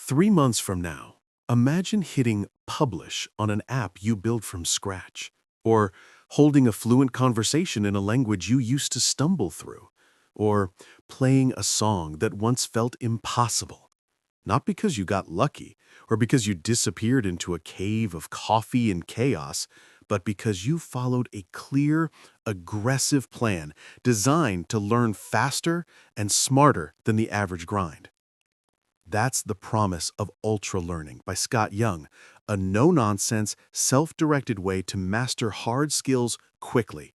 3 months from now, imagine hitting publish on an app you build from scratch, or holding a fluent conversation in a language you used to stumble through, or playing a song that once felt impossible. Not because you got lucky, or because you disappeared into a cave of coffee and chaos, but because you followed a clear, aggressive plan designed to learn faster and smarter than the average grind. That's the promise of Ultralearning by Scott Young, a no-nonsense, self-directed way to master hard skills quickly.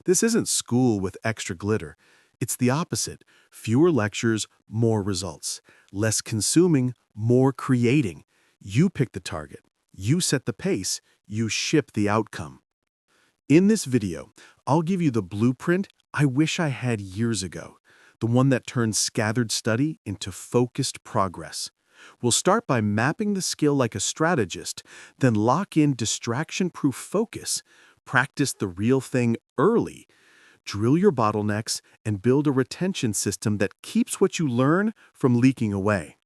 This isn't school with extra glitter. It's the opposite. Fewer lectures, more results. Less consuming, more creating. You pick the target. You set the pace. You ship the outcome. In this video, I'll give you the blueprint I wish I had years ago. The one that turns scattered study into focused progress. We'll start by mapping the skill like a strategist, then lock in distraction-proof focus, practice the real thing early, drill your bottlenecks, and build a retention system that keeps what you learn from leaking away.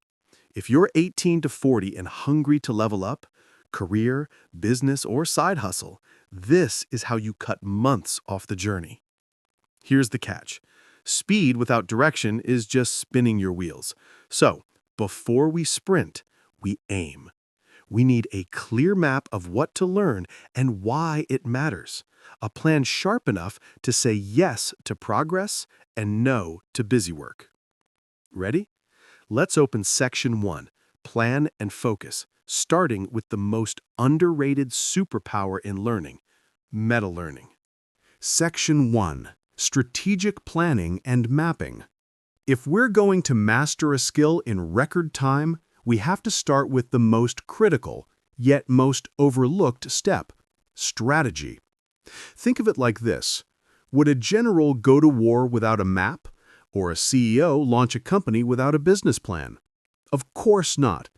If you're 18 to 40 and hungry to level up, career, business, or side hustle, this is how you cut months off the journey. Here's the catch. Speed without direction is just spinning your wheels. So, before we sprint, we aim. We need a clear map of what to learn and why it matters. A plan sharp enough to say yes to progress and no to busy work. Ready? Let's open Section 1, Plan and Focus, starting with the most underrated superpower in learning, meta-learning. Section 1. Strategic planning and mapping. If we're going to master a skill in record time, we have to start with the most critical, yet most overlooked step, strategy. Think of it like this. Would a general go to war without a map? Or a CEO launch a company without a business plan? Of course not.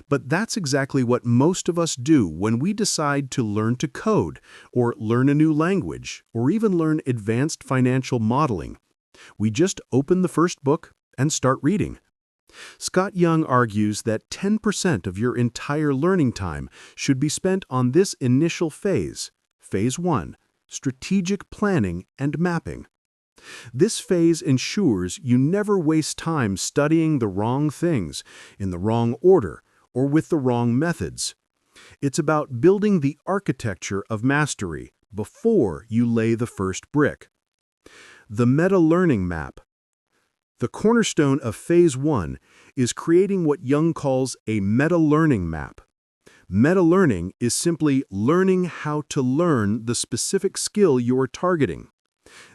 But that's exactly what most of us do when we decide to learn to code, or learn a new language, or even learn advanced financial modeling. We just open the first book and start reading. Scott Young argues that 10% of your entire learning time should be spent on this initial phase, Phase 1, strategic planning and mapping. This phase ensures you never waste time studying the wrong things, in the wrong order, or with the wrong methods. It's about building the architecture of mastery before you lay the first brick. The meta-learning map. The cornerstone of Phase 1 is creating what Young calls a meta-learning map. Meta-learning is simply learning how to learn the specific skill you're targeting.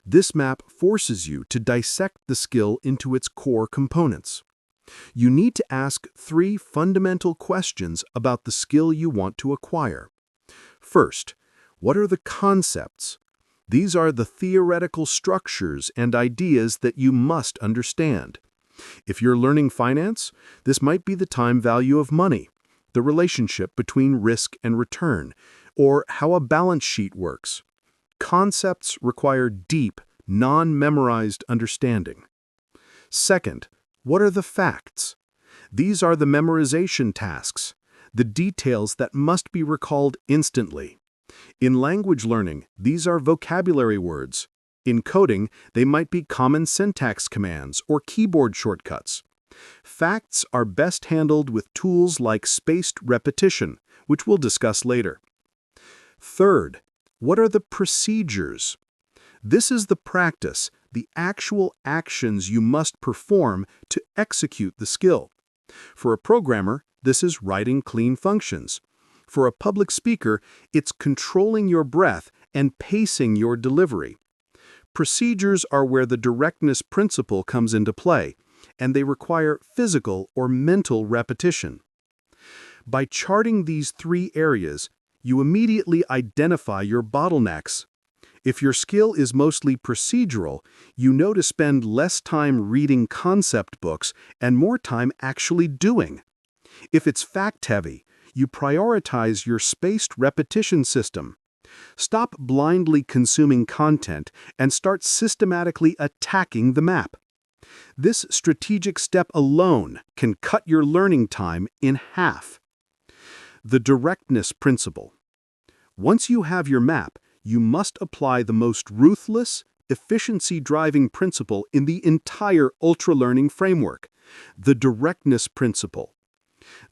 This map forces you to dissect the skill into its core components. You need to ask 3 fundamental questions about the skill you want to acquire. First, what are the concepts? These are the theoretical structures and ideas that you must understand. If you're learning finance, this might be the time value of money, the relationship between risk and return, or how a balance sheet works. Concepts require deep, non-memorized understanding. Second, what are the facts? These are the memorization tasks, the details that must be recalled instantly. In language learning, these are vocabulary words. In coding, they might be common syntax commands or keyboard shortcuts. Facts are best handled with tools like spaced repetition, which we'll discuss later. Third, what are the procedures? This is the practice, the actual actions you must perform to execute the skill. For a programmer, this is writing clean functions. For a public speaker, it's controlling your breath and pacing your delivery. Procedures are where the directness principle comes into play, and they require physical or mental repetition. By charting these 3 areas, you immediately identify your bottlenecks. If your skill is mostly procedural, you know to spend less time reading concept books and more time actually doing. If it's fact-heavy, you prioritize your spaced repetition system. Stop blindly consuming content and start systematically attacking the map. This strategic step alone can cut your learning time in half. The directness principle. Once you have your map, you must apply the most ruthless, efficiency-driving principle in the entire Ultralearning framework, the directness principle.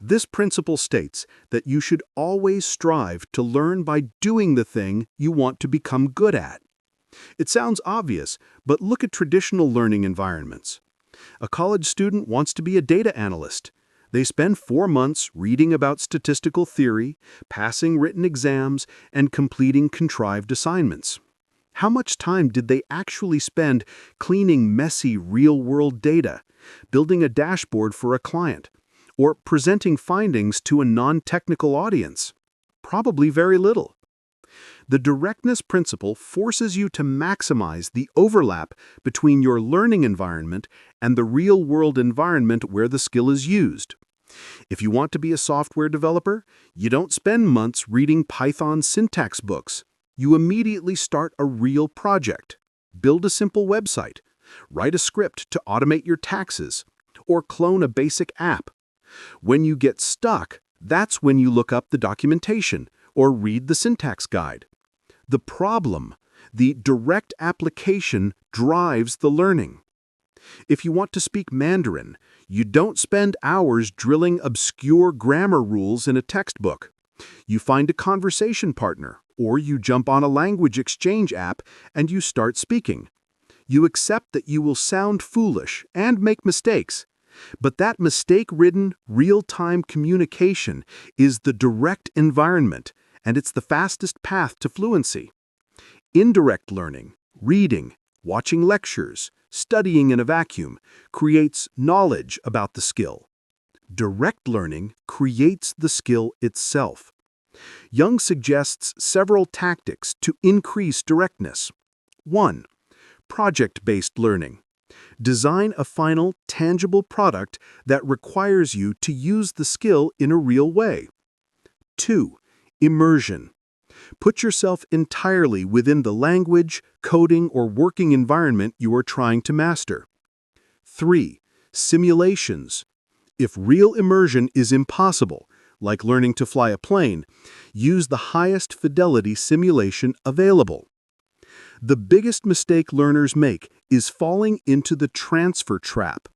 This principle states that you should always strive to learn by doing the thing you want to become good at. It sounds obvious, but look at traditional learning environments. A college student wants to be a data analyst. They spend 4 months reading about statistical theory, passing written exams, and completing contrived assignments. How much time did they actually spend cleaning messy real-world data, building a dashboard for a client, or presenting findings to a non-technical audience? Probably very little. The directness principle forces you to maximize the overlap between your learning environment and the real-world environment where the skill is used. If you want to be a software developer, you don't spend months reading Python syntax books. You immediately start a real project. Build a simple website, write a script to automate your taxes, or clone a basic app. When you get stuck, that's when you look up the documentation or read the syntax guide. The problem, the direct application, drives the learning. If you want to speak Mandarin, you don't spend hours drilling obscure grammar rules in a textbook. You find a conversation partner, or you jump on a language exchange app and you start speaking. You accept that you will sound foolish and make mistakes. But that mistake-ridden, real-time communication is the direct environment, and it's the fastest path to fluency. Indirect learning, reading, watching lectures, studying in a vacuum, creates knowledge about the skill. Direct learning creates the skill itself. Young suggests several tactics to increase directness. 1. Project-based learning. Design a final, tangible product that requires you to use the skill in a real way. 2. Immersion. Put yourself entirely within the language, coding, or working environment you are trying to master. 3. Simulations. If real immersion is impossible, like learning to fly a plane, use the highest fidelity simulation available. The biggest mistake learners make is falling into the transfer trap,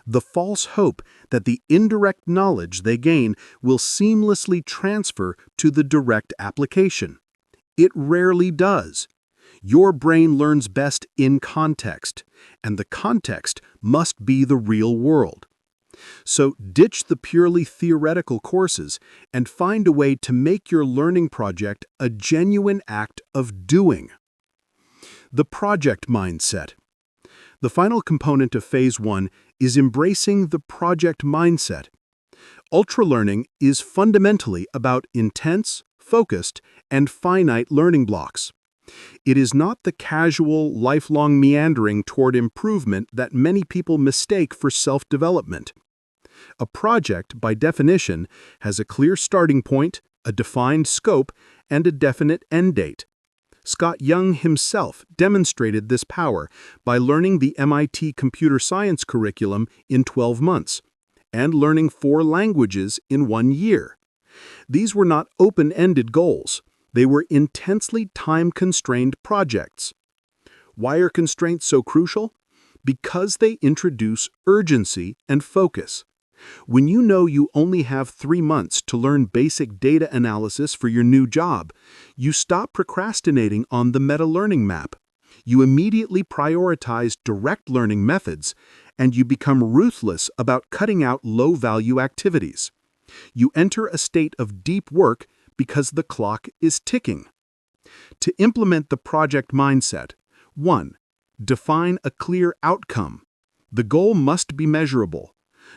the false hope that the indirect knowledge they gain will seamlessly transfer to the direct application. It rarely does. Your brain learns best in context, and the context must be the real world. So ditch the purely theoretical courses and find a way to make your learning project a genuine act of doing. The project mindset. The final component of Phase 1 is embracing the project mindset. Ultralearning is fundamentally about intense, focused, and finite learning blocks. It is not the casual, lifelong meandering toward improvement that many people mistake for self-development. A project, by definition, has a clear starting point, a defined scope, and a definite end date. Scott Young himself demonstrated this power by learning the MIT computer science curriculum in 12 months and learning 4 languages in 1 year. These were not open-ended goals. They were intensely time-constrained projects. Why are constraints so crucial? Because they introduce urgency and focus. When you know you only have 3 months to learn basic data analysis for your new job, you stop procrastinating on the meta-learning map. You immediately prioritize direct learning methods, and you become ruthless about cutting out low-value activities. You enter a state of deep work because the clock is ticking. To implement the project mindset, 1. Define a clear outcome. The goal must be measurable.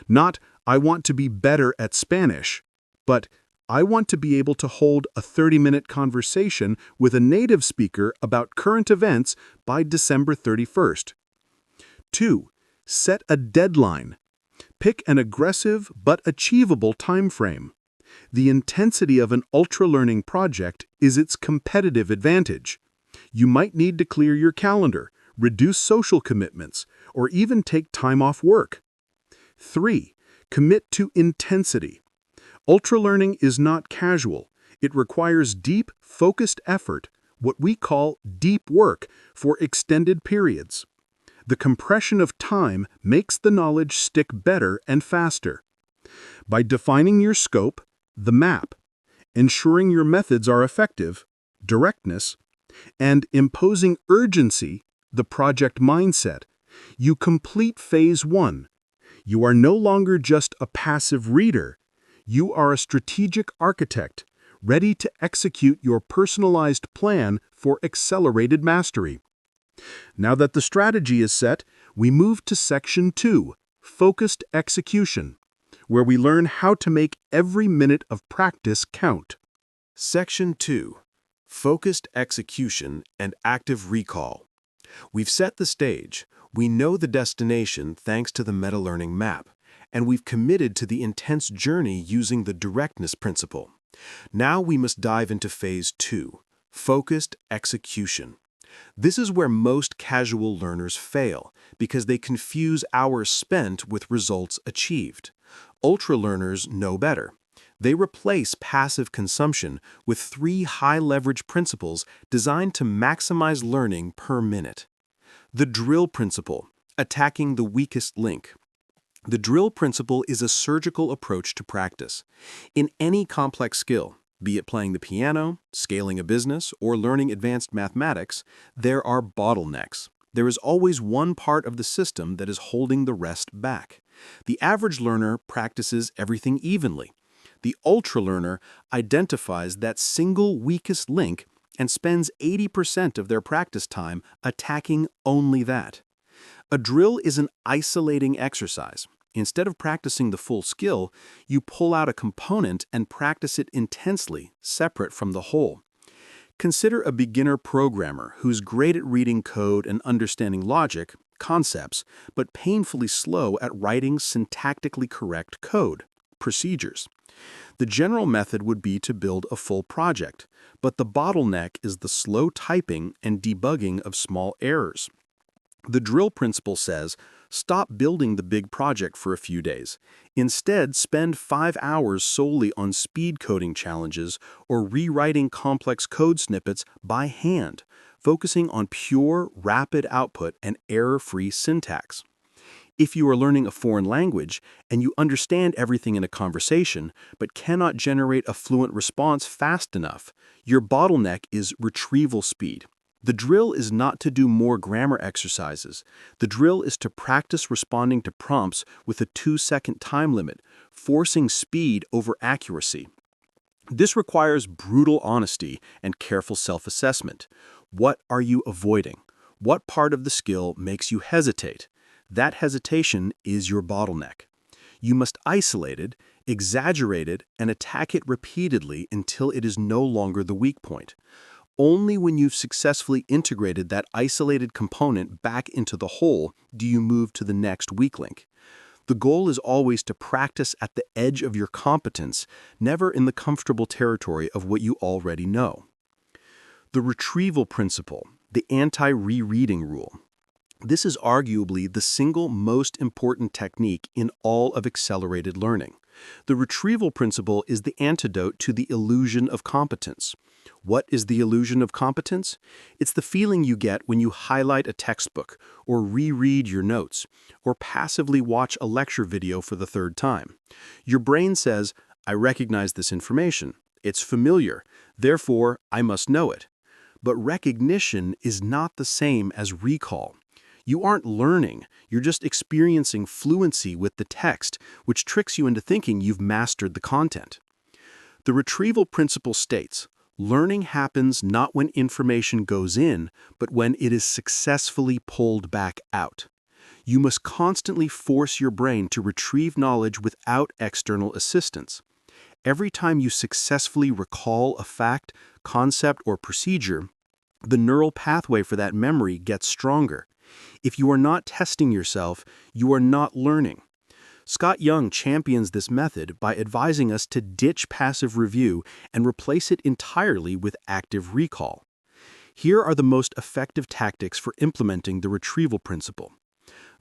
Not, I want to be better at Spanish, but I want to be able to hold a 30-minute conversation with a native speaker about current events by December 31st. 2. Set a deadline. Pick an aggressive but achievable time frame. The intensity of an ultralearning project is its competitive advantage. You might need to clear your calendar, reduce social commitments, or even take time off work. 3. Commit to intensity. Ultralearning is not casual. It requires deep, focused effort, what we call deep work, for extended periods. The compression of time makes the knowledge stick better and faster. By defining your scope, the map, ensuring your methods are effective, directness, and imposing urgency, the project mindset, you complete Phase 1. You are no longer just a passive reader. You are a strategic architect, ready to execute your personalized plan for accelerated mastery. Now that the strategy is set, we move to Section 2, Focused Execution, where we learn how to make every minute of practice count. Section 2. Focused Execution and Active Recall. We've set the stage. We know the destination thanks to the meta-learning map, and we've committed to the intense journey using the directness principle. Now we must dive into Phase 2, Focused Execution. This is where most casual learners fail because they confuse hours spent with results achieved. Ultra-learners know better. They replace passive consumption with 3 high-leverage principles designed to maximize learning per minute. The drill principle, attacking the weakest link. The drill principle is a surgical approach to practice. In any complex skill, be it playing the piano, scaling a business, or learning advanced mathematics, there are bottlenecks. There is always one part of the system that is holding the rest back. The average learner practices everything evenly. The ultra-learner identifies that single weakest link and spends 80% of their practice time attacking only that. A drill is an isolating exercise. Instead of practicing the full skill, you pull out a component and practice it intensely, separate from the whole. Consider a beginner programmer who's great at reading code and understanding logic, concepts, but painfully slow at writing syntactically correct code, procedures. The general method would be to build a full project, but the bottleneck is the slow typing and debugging of small errors. The drill principle says, stop building the big project for a few days. Instead, spend 5 hours solely on speed coding challenges or rewriting complex code snippets by hand, focusing on pure, rapid output and error-free syntax. If you are learning a foreign language and you understand everything in a conversation but cannot generate a fluent response fast enough, your bottleneck is retrieval speed. The drill is not to do more grammar exercises. The drill is to practice responding to prompts with a 2-second time limit, forcing speed over accuracy. This requires brutal honesty and careful self-assessment. What are you avoiding? What part of the skill makes you hesitate? That hesitation is your bottleneck. You must isolate it, exaggerate it, and attack it repeatedly until it is no longer the weak point. Only when you've successfully integrated that isolated component back into the whole do you move to the next weak link. The goal is always to practice at the edge of your competence, never in the comfortable territory of what you already know. The retrieval principle, the anti-rereading rule. This is arguably the single most important technique in all of accelerated learning. The retrieval principle is the antidote to the illusion of competence. What is the illusion of competence? It's the feeling you get when you highlight a textbook, or reread your notes, or passively watch a lecture video for the 3rd time. Your brain says, I recognize this information. It's familiar. Therefore, I must know it. But recognition is not the same as recall. You aren't learning, you're just experiencing fluency with the text, which tricks you into thinking you've mastered the content. The retrieval principle states, learning happens not when information goes in, but when it is successfully pulled back out. You must constantly force your brain to retrieve knowledge without external assistance. Every time you successfully recall a fact, concept, or procedure, the neural pathway for that memory gets stronger. If you are not testing yourself, you are not learning. Scott Young champions this method by advising us to ditch passive review and replace it entirely with active recall. Here are the most effective tactics for implementing the retrieval principle.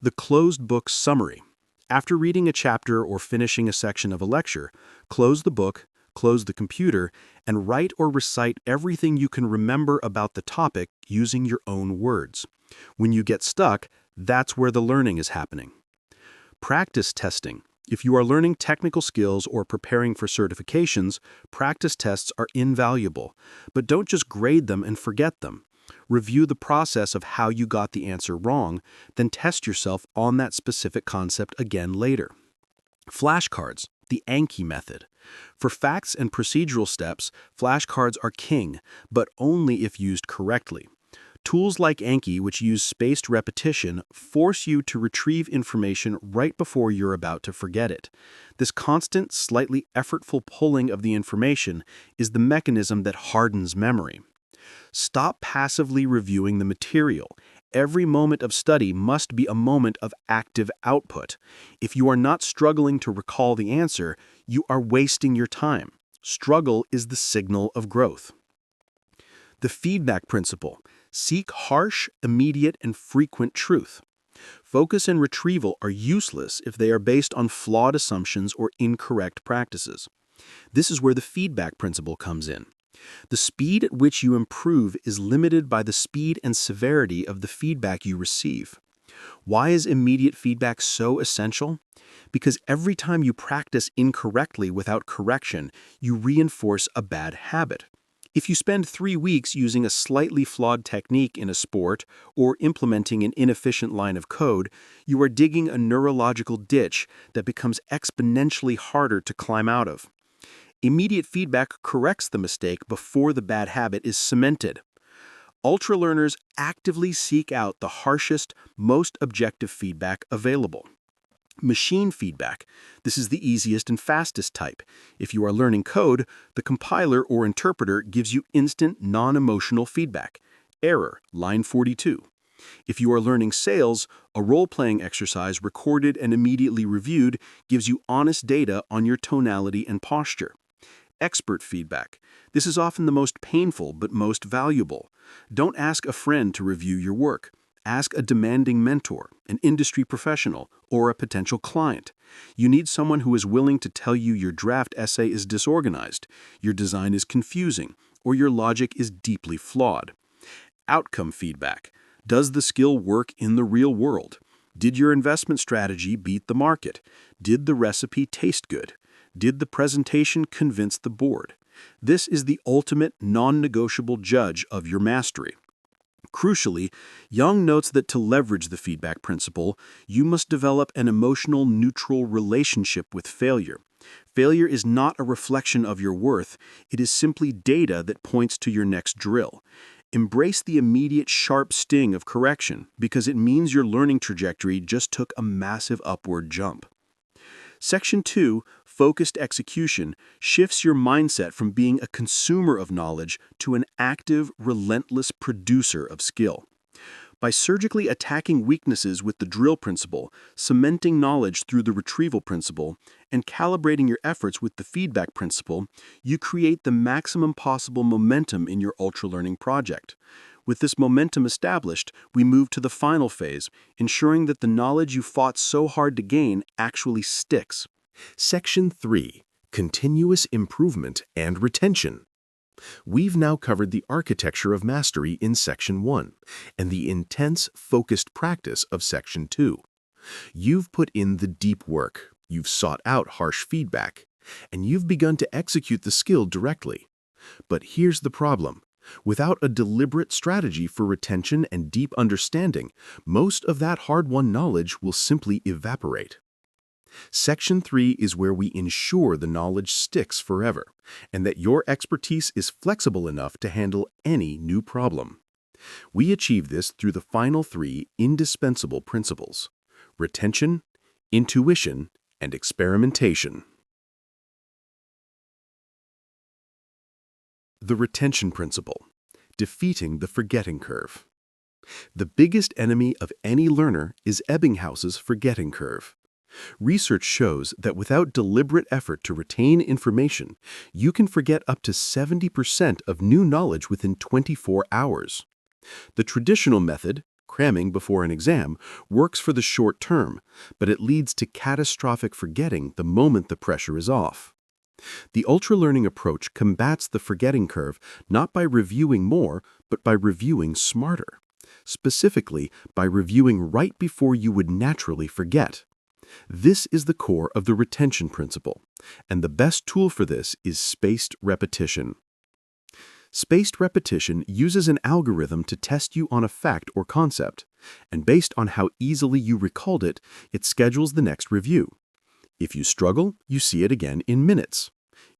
The closed book summary. After reading a chapter or finishing a section of a lecture, close the book, close the computer, and write or recite everything you can remember about the topic using your own words. When you get stuck, that's where the learning is happening. Practice testing. If you are learning technical skills or preparing for certifications, practice tests are invaluable. But don't just grade them and forget them. Review the process of how you got the answer wrong, then test yourself on that specific concept again later. Flashcards, the Anki method. For facts and procedural steps, flashcards are king, but only if used correctly. Tools like Anki, which use spaced repetition, force you to retrieve information right before you're about to forget it. This constant, slightly effortful pulling of the information is the mechanism that hardens memory. Stop passively reviewing the material. Every moment of study must be a moment of active output. If you are not struggling to recall the answer, you are wasting your time. Struggle is the signal of growth. The feedback principle. Seek harsh, immediate, and frequent truth. Focus and retrieval are useless if they are based on flawed assumptions or incorrect practices. This is where the feedback principle comes in. The speed at which you improve is limited by the speed and severity of the feedback you receive. Why is immediate feedback so essential? Because every time you practice incorrectly without correction, you reinforce a bad habit. If you spend 3 weeks using a slightly flawed technique in a sport or implementing an inefficient line of code, you are digging a neurological ditch that becomes exponentially harder to climb out of. Immediate feedback corrects the mistake before the bad habit is cemented. Ultralearners actively seek out the harshest, most objective feedback available. Machine feedback. This is the easiest and fastest type. If you are learning code, the compiler or interpreter gives you instant, non-emotional feedback. Error, line 42. If you are learning sales, a role-playing exercise recorded and immediately reviewed gives you honest data on your tonality and posture. Expert feedback. This is often the most painful but most valuable. Don't ask a friend to review your work. Ask a demanding mentor, an industry professional, or a potential client. You need someone who is willing to tell you your draft essay is disorganized, your design is confusing, or your logic is deeply flawed. Outcome feedback. Does the skill work in the real world? Did your investment strategy beat the market? Did the recipe taste good? Did the presentation convince the board? This is the ultimate non-negotiable judge of your mastery. Crucially, Young notes that to leverage the feedback principle, you must develop an emotional, neutral relationship with failure. Failure is not a reflection of your worth, it is simply data that points to your next drill. Embrace the immediate sharp sting of correction because it means your learning trajectory just took a massive upward jump. Section 2, Focused Execution, shifts your mindset from being a consumer of knowledge to an active, relentless producer of skill. By surgically attacking weaknesses with the drill principle, cementing knowledge through the retrieval principle, and calibrating your efforts with the feedback principle, you create the maximum possible momentum in your ultralearning project. With this momentum established, we move to the final phase, ensuring that the knowledge you fought so hard to gain actually sticks. Section 3. Continuous Improvement and Retention. We've now covered the architecture of mastery in Section 1 and the intense, focused practice of Section 2. You've put in the deep work, you've sought out harsh feedback, and you've begun to execute the skill directly. But here's the problem. Without a deliberate strategy for retention and deep understanding, most of that hard-won knowledge will simply evaporate. Section 3 is where we ensure the knowledge sticks forever, and that your expertise is flexible enough to handle any new problem. We achieve this through the final 3 indispensable principles: retention, intuition, and experimentation. The retention principle, defeating the forgetting curve. The biggest enemy of any learner is Ebbinghaus's forgetting curve. Research shows that without deliberate effort to retain information, you can forget up to 70% of new knowledge within 24 hours. The traditional method, cramming before an exam, works for the short term, but it leads to catastrophic forgetting the moment the pressure is off. The ultralearning approach combats the forgetting curve not by reviewing more, but by reviewing smarter. Specifically, by reviewing right before you would naturally forget. This is the core of the retention principle, and the best tool for this is spaced repetition. Spaced repetition uses an algorithm to test you on a fact or concept, and based on how easily you recalled it, it schedules the next review. If you struggle, you see it again in minutes.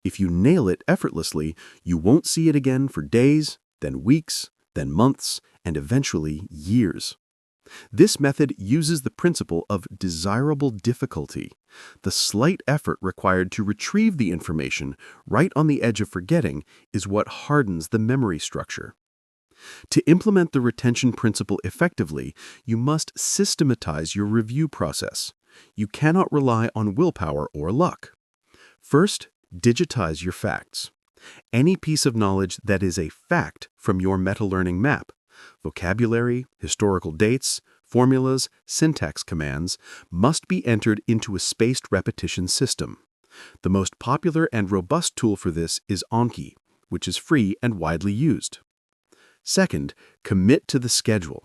If you nail it effortlessly, you won't see it again for days, then weeks, then months, and eventually years. This method uses the principle of desirable difficulty, the slight effort required to retrieve the information right on the edge of forgetting is what hardens the memory structure. To implement the retention principle effectively, you must systematize your review process. You cannot rely on willpower or luck. First, digitize your facts. Any piece of knowledge that is a fact from your meta-learning map, vocabulary, historical dates, formulas, syntax commands, must be entered into a spaced repetition system. The most popular and robust tool for this is Anki, which is free and widely used. Second, commit to the schedule.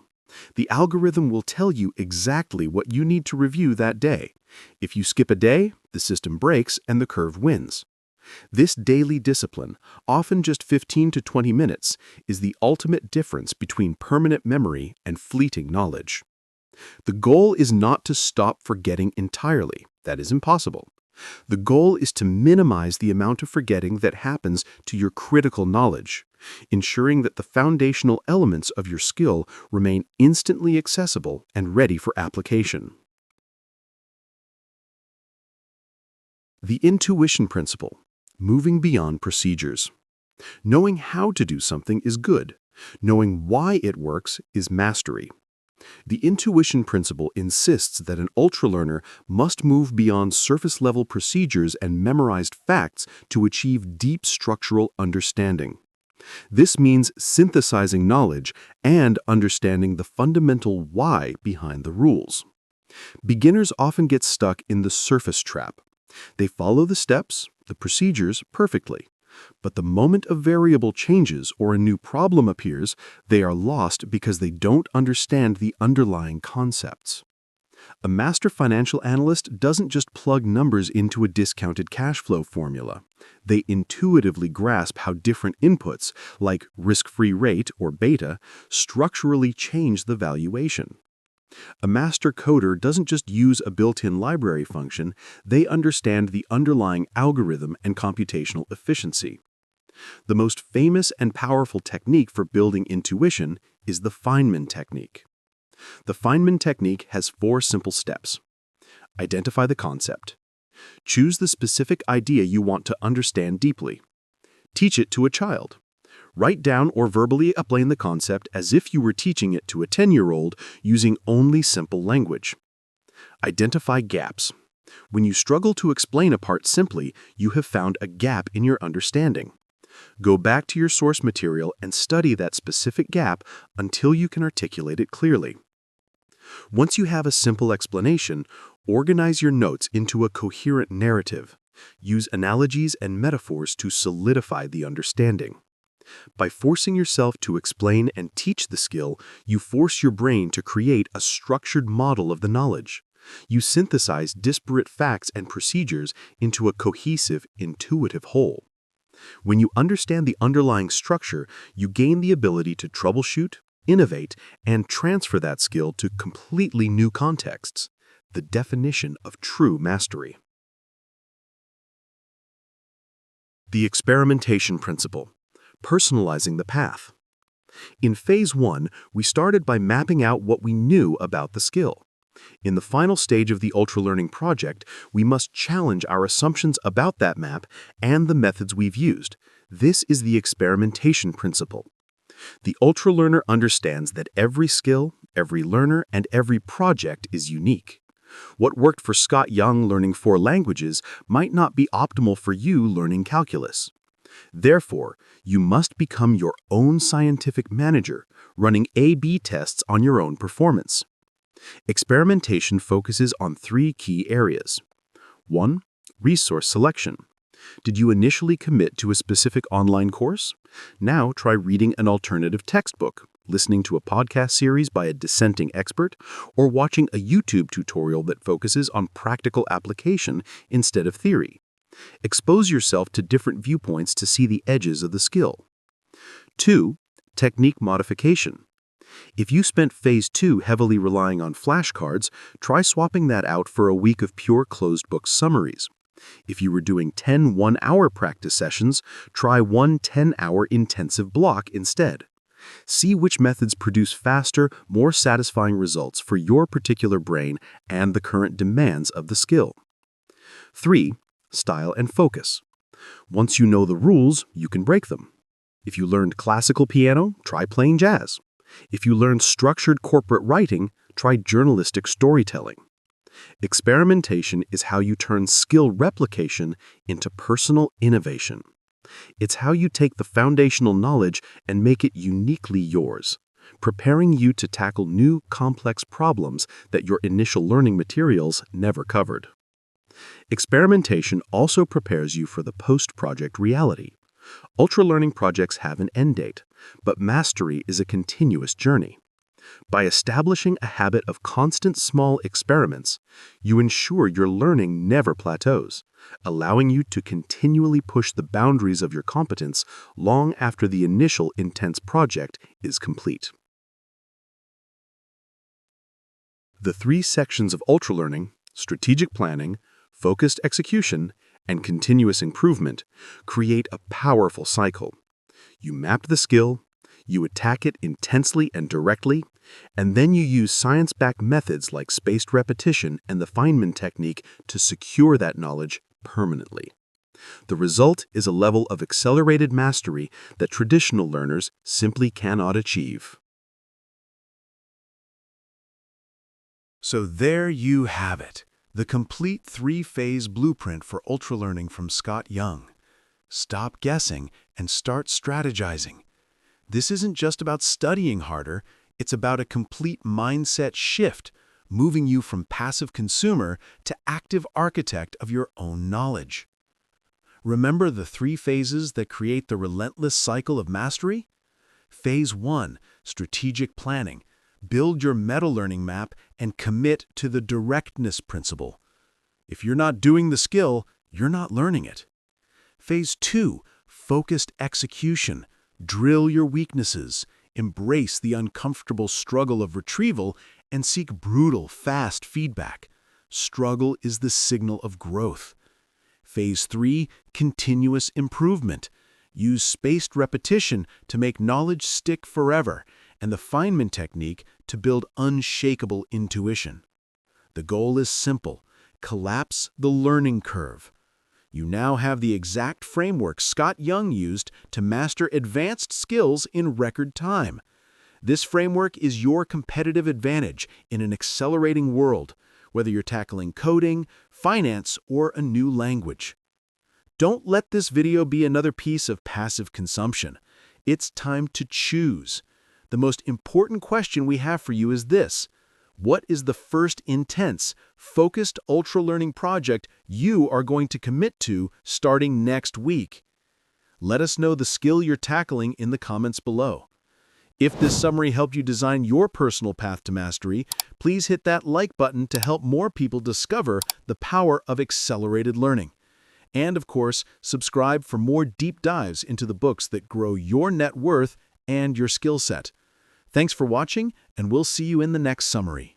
The algorithm will tell you exactly what you need to review that day. If you skip a day, the system breaks and the curve wins. This daily discipline, often just 15 to 20 minutes, is the ultimate difference between permanent memory and fleeting knowledge. The goal is not to stop forgetting entirely. That is impossible. The goal is to minimize the amount of forgetting that happens to your critical knowledge, ensuring that the foundational elements of your skill remain instantly accessible and ready for application. The intuition principle. Moving beyond procedures. Knowing how to do something is good. Knowing why it works is mastery. The intuition principle insists that an ultralearner must move beyond surface-level procedures and memorized facts to achieve deep structural understanding. This means synthesizing knowledge and understanding the fundamental why behind the rules. Beginners often get stuck in the surface trap. They follow the steps, the procedures, perfectly. But the moment a variable changes or a new problem appears, they are lost because they don't understand the underlying concepts. A master financial analyst doesn't just plug numbers into a discounted cash flow formula. They intuitively grasp how different inputs, like risk-free rate or beta, structurally change the valuation. A master coder doesn't just use a built-in library function, they understand the underlying algorithm and computational efficiency. The most famous and powerful technique for building intuition is the Feynman technique. The Feynman technique has 4 simple steps. Identify the concept. Choose the specific idea you want to understand deeply. Teach it to a child. Write down or verbally explain the concept as if you were teaching it to a 10-year-old using only simple language. Identify gaps. When you struggle to explain a part simply, you have found a gap in your understanding. Go back to your source material and study that specific gap until you can articulate it clearly. Once you have a simple explanation, organize your notes into a coherent narrative. Use analogies and metaphors to solidify the understanding. By forcing yourself to explain and teach the skill, you force your brain to create a structured model of the knowledge. You synthesize disparate facts and procedures into a cohesive, intuitive whole. When you understand the underlying structure, you gain the ability to troubleshoot, innovate, and transfer that skill to completely new contexts, the definition of true mastery. The experimentation principle. Personalizing the path. In Phase 1, we started by mapping out what we knew about the skill. In the final stage of the ultralearning project, we must challenge our assumptions about that map and the methods we've used. This is the experimentation principle. The ultralearner understands that every skill, every learner, and every project is unique. What worked for Scott Young learning 4 languages might not be optimal for you learning calculus. Therefore, you must become your own scientific manager, running A/B tests on your own performance. Experimentation focuses on 3 key areas. 1. Resource selection. Did you initially commit to a specific online course? Now try reading an alternative textbook, listening to a podcast series by a dissenting expert, or watching a YouTube tutorial that focuses on practical application instead of theory. Expose yourself to different viewpoints to see the edges of the skill. 2. Technique modification. If you spent Phase 2 heavily relying on flashcards, try swapping that out for a week of pure closed-book summaries. If you were doing 10 one-hour practice sessions, try one 10-hour intensive block instead. See which methods produce faster, more satisfying results for your particular brain and the current demands of the skill. 3. Style and focus. Once you know the rules, you can break them. If you learned classical piano, try playing jazz. If you learned structured corporate writing, try journalistic storytelling. Experimentation is how you turn skill replication into personal innovation. It's how you take the foundational knowledge and make it uniquely yours, preparing you to tackle new, complex problems that your initial learning materials never covered. Experimentation also prepares you for the post-project reality. Ultralearning projects have an end date, but mastery is a continuous journey. By establishing a habit of constant small experiments, you ensure your learning never plateaus, allowing you to continually push the boundaries of your competence long after the initial intense project is complete. The 3 sections of ultralearning, strategic planning, focused execution, and continuous improvement, create a powerful cycle. You map the skill, you attack it intensely and directly, and then you use science-backed methods like spaced repetition and the Feynman technique to secure that knowledge permanently. The result is a level of accelerated mastery that traditional learners simply cannot achieve. So there you have it, the complete 3-phase blueprint for ultralearning from Scott Young. Stop guessing and start strategizing. This isn't just about studying harder, it's about a complete mindset shift, moving you from passive consumer to active architect of your own knowledge. Remember the 3 phases that create the relentless cycle of mastery? Phase 1, strategic planning. Build your meta-learning map and commit to the directness principle. If you're not doing the skill, you're not learning it. Phase 2, focused execution. Drill your weaknesses, embrace the uncomfortable struggle of retrieval, and seek brutal, fast feedback. Struggle is the signal of growth. Phase 3, continuous improvement. Use spaced repetition to make knowledge stick forever, and the Feynman technique to build unshakable intuition. The goal is simple: collapse the learning curve. You now have the exact framework Scott Young used to master advanced skills in record time. This framework is your competitive advantage in an accelerating world, whether you're tackling coding, finance, or a new language. Don't let this video be another piece of passive consumption. It's time to choose. The most important question we have for you is this: what is the first intense, focused ultralearning project you are going to commit to starting next week? Let us know the skill you're tackling in the comments below. If this summary helped you design your personal path to mastery, please hit that like button to help more people discover the power of accelerated learning. And of course, subscribe for more deep dives into the books that grow your net worth and your skill set. Thanks for watching, and we'll see you in the next summary.